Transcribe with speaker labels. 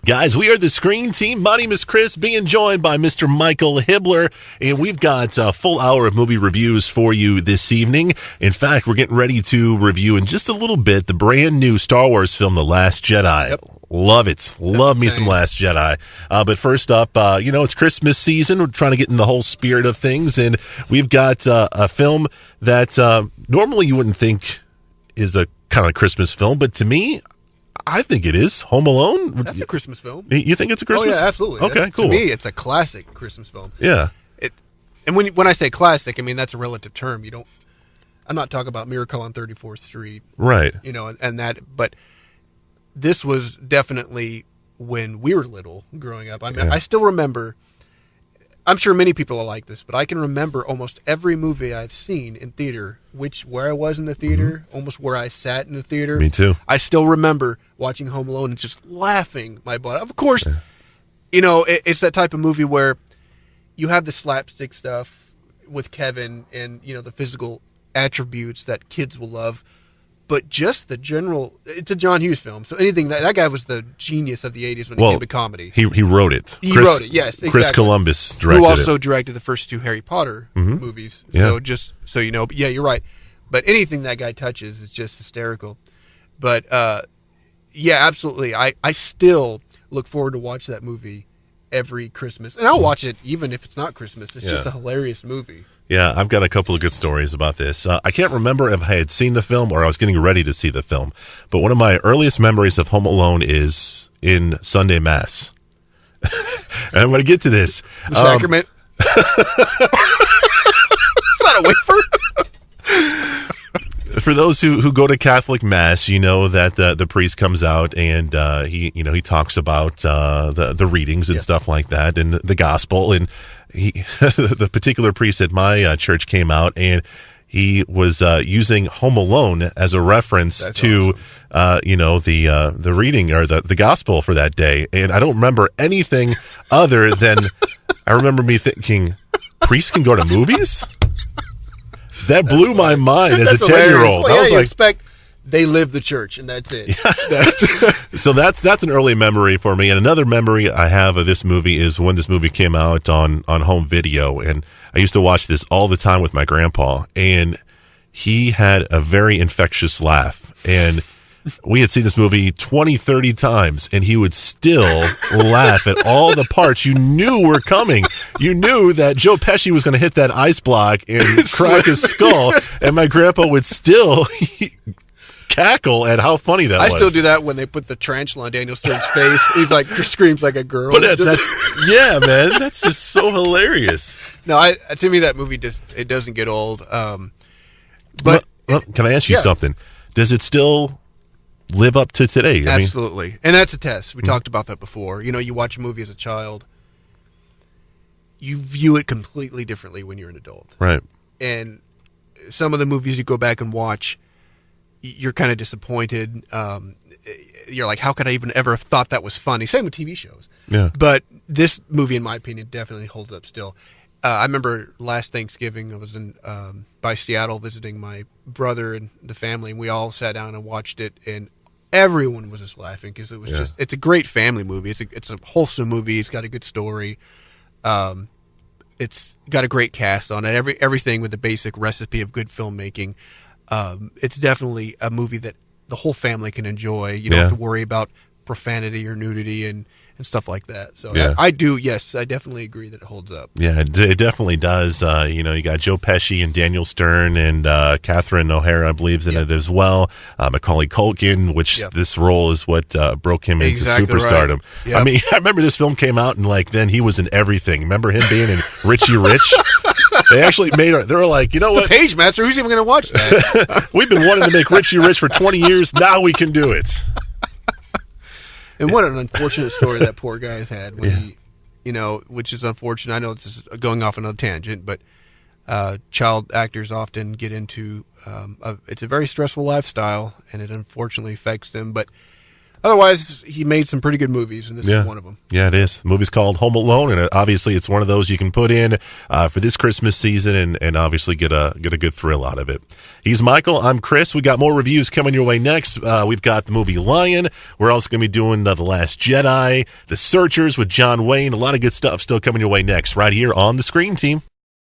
Speaker 1: Guys, we are the Screen Team. My name is Chris, being joined by Mr. Michael Hibbler, and we've got a full hour of movie reviews for you this evening. In fact, we're getting ready to review in just a little bit the brand new Star Wars film, The Last Jedi. Yep. Love it. Love me some Last Jedi. But first up, it's Christmas season. We're trying to get in the whole spirit of things, and we've got a film that normally you wouldn't think is a kind of Christmas film, but to me, I think it is. Home Alone?
Speaker 2: That's a Christmas film.
Speaker 1: You think it's a Christmas?
Speaker 2: Oh, yeah, absolutely.
Speaker 1: Okay, cool.
Speaker 2: To me, it's a classic Christmas film.
Speaker 1: Yeah.
Speaker 2: And when I say classic, I mean, that's a relative term. I'm not talking about Miracle on 34th Street.
Speaker 1: Right.
Speaker 2: But this was definitely when we were little growing up. I mean, I still remember, I'm sure many people are like this, but I can remember almost every movie I've seen in theater, where I was in the theater, almost where I sat in the theater.
Speaker 1: Me too.
Speaker 2: I still remember watching Home Alone and just laughing my butt. Of course, it's that type of movie where you have the slapstick stuff with Kevin and, the physical attributes that kids will love. But just the general, it's a John Hughes film. So anything, that guy was the genius of the 80s when it came to comedy.
Speaker 1: He wrote it.
Speaker 2: He wrote it, yes, exactly.
Speaker 1: Chris Columbus directed it.
Speaker 2: Who also directed the first two Harry Potter movies.
Speaker 1: Yeah.
Speaker 2: So just so you know, but yeah, you're right. But anything that guy touches is just hysterical. But yeah, absolutely. I still look forward to watch that movie every Christmas. And I'll watch it even if it's not Christmas. It's just a hilarious movie.
Speaker 1: Yeah, I've got a couple of good stories about this. I can't remember if I had seen the film or I was getting ready to see the film, but one of my earliest memories of Home Alone is in Sunday Mass. And I'm going to get to this.
Speaker 2: The sacrament. It's not a wafer.
Speaker 1: For those who go to Catholic Mass, you know that the priest comes out and he talks about the readings and stuff like that and the gospel, and the particular priest at my church came out and he was using Home Alone as a reference to awesome. The reading or the gospel for that day, and I don't remember anything other than I remember me thinking, priests can go to movies? That blew my mind as a 10-year-old.
Speaker 2: Well,
Speaker 1: I was like,
Speaker 2: expect they live the church, and that's it.
Speaker 1: Yeah. So that's an early memory for me. And another memory I have of this movie is when this movie came out on home video. And I used to watch this all the time with my grandpa. And he had a very infectious laugh. And we had seen this movie 20, 30 times, and he would still laugh at all the parts you knew were coming. You knew that Joe Pesci was going to hit that ice block and crack his skull, and my grandpa would still cackle at how funny that was.
Speaker 2: I still do that when they put the tarantula on Daniel Stern's face. He's like, screams like a girl.
Speaker 1: But yeah, man, that's just so hilarious.
Speaker 2: No, to me, that movie it doesn't get old. But
Speaker 1: can I ask you something? Does it still live up to today?
Speaker 2: Absolutely. And that's a test. We talked about that before. You watch a movie as a child, you view it completely differently when you're an adult.
Speaker 1: Right.
Speaker 2: And some of the movies you go back and watch, you're kind of disappointed. You're like, how could I even ever have thought that was funny? Same with TV shows.
Speaker 1: Yeah.
Speaker 2: But this movie, in my opinion, definitely holds up still. I remember last Thanksgiving, I was by Seattle visiting my brother and the family, and we all sat down and watched it, and everyone was just laughing because it was it's a great family movie. It's a wholesome movie. It's got a good story. It's got a great cast on it. Everything with the basic recipe of good filmmaking. It's definitely a movie that the whole family can enjoy. You don't have to worry about profanity or nudity and stuff like that. So I definitely agree that it holds up.
Speaker 1: Yeah, it definitely does. You got Joe Pesci and Daniel Stern and Catherine O'Hara, I believe, in it as well. Macaulay Culkin, which this role is what broke him into superstardom. Right. Yep. I mean, I remember this film came out and then he was in everything. Remember him being in Richie Rich? They actually they were like, you know what?
Speaker 2: The Page Master, who's even going to watch that?
Speaker 1: We've been wanting to make Richie Rich for 20 years. Now we can do it.
Speaker 2: And what an unfortunate story that poor guy has had when he, which is unfortunate. I know this is going off on a tangent, but child actors often get into, it's a very stressful lifestyle, and it unfortunately affects them. But Otherwise, he made some pretty good movies, and this is one of them.
Speaker 1: Yeah, it is. The movie's called Home Alone, and obviously it's one of those you can put in for this Christmas season and obviously get a good thrill out of it. He's Michael. I'm Chris. We got more reviews coming your way next. We've got the movie Lion. We're also going to be doing The Last Jedi, The Searchers with John Wayne. A lot of good stuff still coming your way next right here on The Screen Team.